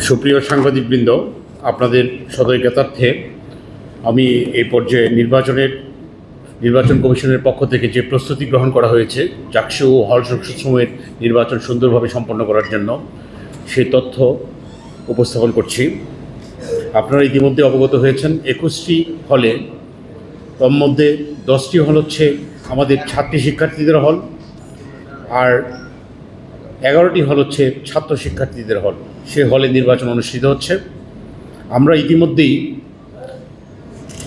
সুপ্রিয় সাংবাদিকবৃন্দ, আপনাদের সদয় জ্ঞাতার্থে আমি এই পর্যায়ে নির্বাচন কমিশনের পক্ষ থেকে যে প্রস্তুতি গ্রহণ করা হয়েছে জাকসু ও হল সংসদসমূহের নির্বাচন সুন্দরভাবে সম্পন্ন করার জন্য সেই তথ্য উপস্থাপন করছি। আপনারা ইতিমধ্যে অবগত হয়েছেন 21টি হলে, তন্মধ্যে 10টি হল হচ্ছে আমাদের ছাত্রী শিক্ষার্থীদের হল, আর 11টি হল হচ্ছে ছাত্র শিক্ষার্থীদের হল। সে হলে নির্বাচন অনুষ্ঠিত হচ্ছে। আমরা ইতিমধ্যেই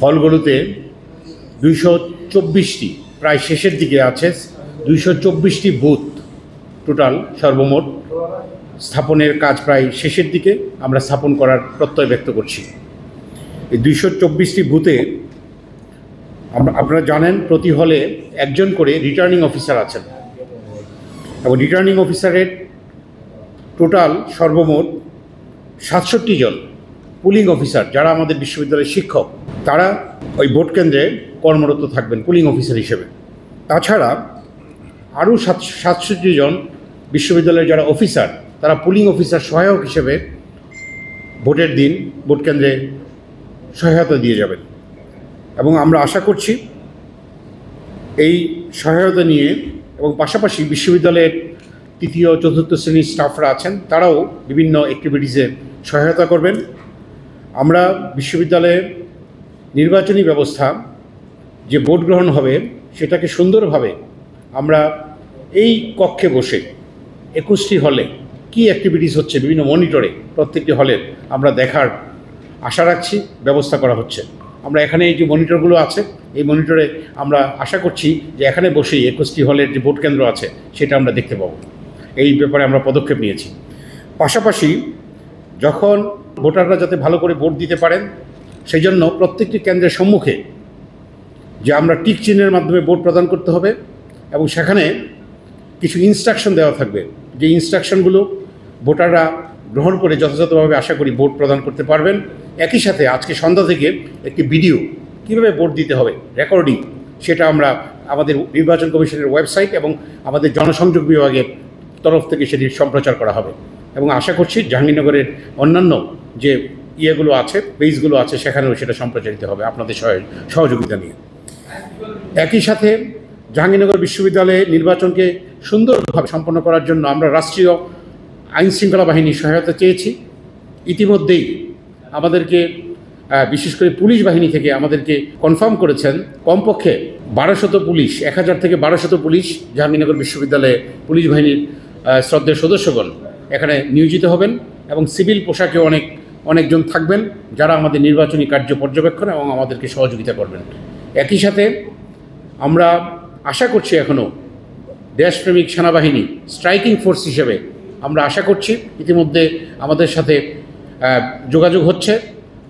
হলগুলোতে 224টি, প্রায় শেষের দিকে আছে 224টি বুথ টোটাল সর্বমোট স্থাপনের কাজ প্রায় শেষের দিকে আমরা স্থাপন করার প্রত্যয় ব্যক্ত করছি। এই 224টি বুথে আপনারা জানেন প্রতি হলে একজন করে রিটার্নিং অফিসার আছেন, এবং রিটার্নিং অফিসারের টোটাল সর্বমোট 67 জন পুলিং অফিসার, যারা আমাদের বিশ্ববিদ্যালয়ের শিক্ষক, তারা ওই ভোট কেন্দ্রে কর্মরত থাকবেন পুলিং অফিসার হিসেবে। তাছাড়া আরও 67 জন বিশ্ববিদ্যালয়ের যারা অফিসার, তারা পুলিং অফিসার সহায়ক হিসেবে ভোটের দিন ভোট কেন্দ্রে সহায়তা দিয়ে যাবেন। এবং আমরা আশা করছি এই সহায়তা নিয়ে, এবং পাশাপাশি বিশ্ববিদ্যালয়ের তৃতীয় চতুর্থ শ্রেণীর স্টাফরা আছেন, তারাও বিভিন্ন অ্যাক্টিভিটিসে সহায়তা করবেন। আমরা বিশ্ববিদ্যালয়ের নির্বাচনী ব্যবস্থা, যে ভোট গ্রহণ হবে সেটাকে সুন্দরভাবে আমরা এই কক্ষে বসে 21টি হলে কী অ্যাক্টিভিটিস হচ্ছে বিভিন্ন মনিটরে প্রত্যেকটি হলের আমরা দেখার আশা রাখছি, ব্যবস্থা করা হচ্ছে। আমরা এখানে এই যে মনিটরগুলো আছে, এই মনিটরে আমরা আশা করছি যে এখানে বসেই 21টি হলের যে ভোট কেন্দ্র আছে সেটা আমরা দেখতে পাবো। এই ব্যাপারে আমরা পদক্ষেপ নিয়েছি। পাশাপাশি যখন ভোটাররা যাতে ভালো করে ভোট দিতে পারেন, সেই জন্য প্রত্যেকটি কেন্দ্রের সম্মুখে যে আমরা টিক চিহ্নের মাধ্যমে ভোট প্রদান করতে হবে, এবং সেখানে কিছু ইনস্ট্রাকশন দেওয়া থাকবে, যে ইনস্ট্রাকশনগুলো ভোটাররা গ্রহণ করে যথাযথভাবে আশা করি ভোট প্রদান করতে পারবেন। একই সাথে আজকে সন্ধ্যা থেকে একটি ভিডিও কীভাবে ভোট দিতে হবে রেকর্ডিং, সেটা আমরা আমাদের নির্বাচন কমিশনের ওয়েবসাইট এবং আমাদের জনসংযোগ বিভাগের তরফ থেকে সেটি সম্প্রচার করা হবে। এবং আশা করছি জাহাঙ্গীরনগরের অন্যান্য যে ইয়েগুলো আছে, পেজগুলো আছে, সেখানেও সেটা সম্প্রচারিত হবে আপনাদের সহযোগিতা নিয়ে। একই সাথে জাহাঙ্গীরনগর বিশ্ববিদ্যালয়ে নির্বাচনকে সুন্দরভাবে সম্পন্ন করার জন্য আমরা রাষ্ট্রীয় আইনশৃঙ্খলা বাহিনীর সহায়তা চেয়েছি। ইতিমধ্যেই আমাদেরকে বিশেষ করে পুলিশ বাহিনী থেকে আমাদেরকে কনফার্ম করেছেন কমপক্ষে 1200 পুলিশ, 1000 থেকে 1200 পুলিশ জাহাঙ্গীরনগর বিশ্ববিদ্যালয়ে পুলিশ বাহিনীর শ্রদ্ধেয় সদস্যগণ এখানে নিয়োজিত হবেন, এবং সিভিল পোশাকেও অনেকজন থাকবেন, যারা আমাদের নির্বাচনী কার্য পর্যবেক্ষণ এবং আমাদেরকে সহযোগিতা করবেন। একই সাথে আমরা আশা করছি এখনও দেশপ্রেমিক সেনাবাহিনী স্ট্রাইকিং ফোর্স হিসেবে আমরা আশা করছি, ইতিমধ্যে আমাদের সাথে যোগাযোগ হচ্ছে।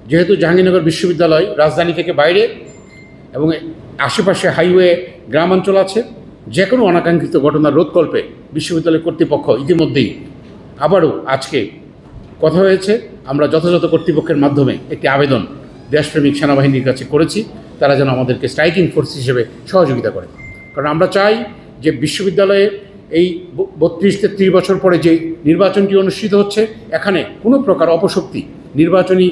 যেহেতু জাহাঙ্গীরনগর বিশ্ববিদ্যালয় রাজধানী থেকে বাইরে এবং আশেপাশে হাইওয়ে গ্রামাঞ্চল আছে, যে কোনো অনাকাঙ্ক্ষিত ঘটনার রোধকল্পে বিশ্ববিদ্যালয় কর্তৃপক্ষ ইতিমধ্যেই আবারও আজকে কথা হয়েছে, আমরা যথাযথ কর্তৃপক্ষের মাধ্যমে একটি আবেদন দেশপ্রেমিক সেনাবাহিনীর কাছে করেছি, তারা যেন আমাদেরকে স্ট্রাইকিং ফোর্স হিসেবে সহযোগিতা করে। কারণ আমরা চাই যে বিশ্ববিদ্যালয়ে এই 32-33 বছর পরে যে নির্বাচনটি অনুষ্ঠিত হচ্ছে, এখানে কোনো প্রকার অপশক্তি নির্বাচনী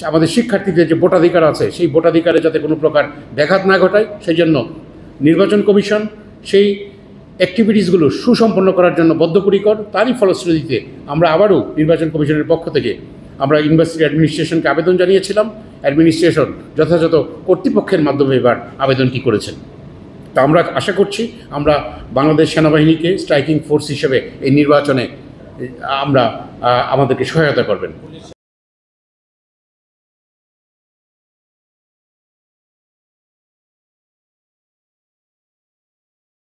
আমাদের শিক্ষার্থীদের যে ভোটাধিকার আছে সেই ভোটাধিকারে যাতে কোনো প্রকার ব্যাঘাত না ঘটায়, সেই জন্য নির্বাচন কমিশন সেই অ্যাক্টিভিটিসগুলো সুসম্পন্ন করার জন্য বদ্ধপরিকর। তারই ফলশ্রুতিতে আমরা আবারও নির্বাচন কমিশনের পক্ষ থেকে আমরা ইউনিভার্সিটি অ্যাডমিনিস্ট্রেশনকে আবেদন জানিয়েছিলাম। অ্যাডমিনিস্ট্রেশন যথাযথ কর্তৃপক্ষের মাধ্যমে এবার আবেদনটি করেছেন। তা আমরা আশা করছি আমরা বাংলাদেশ সেনাবাহিনীকে স্ট্রাইকিং ফোর্স হিসেবে এই নির্বাচনে আমাদেরকে সহায়তা করবেন।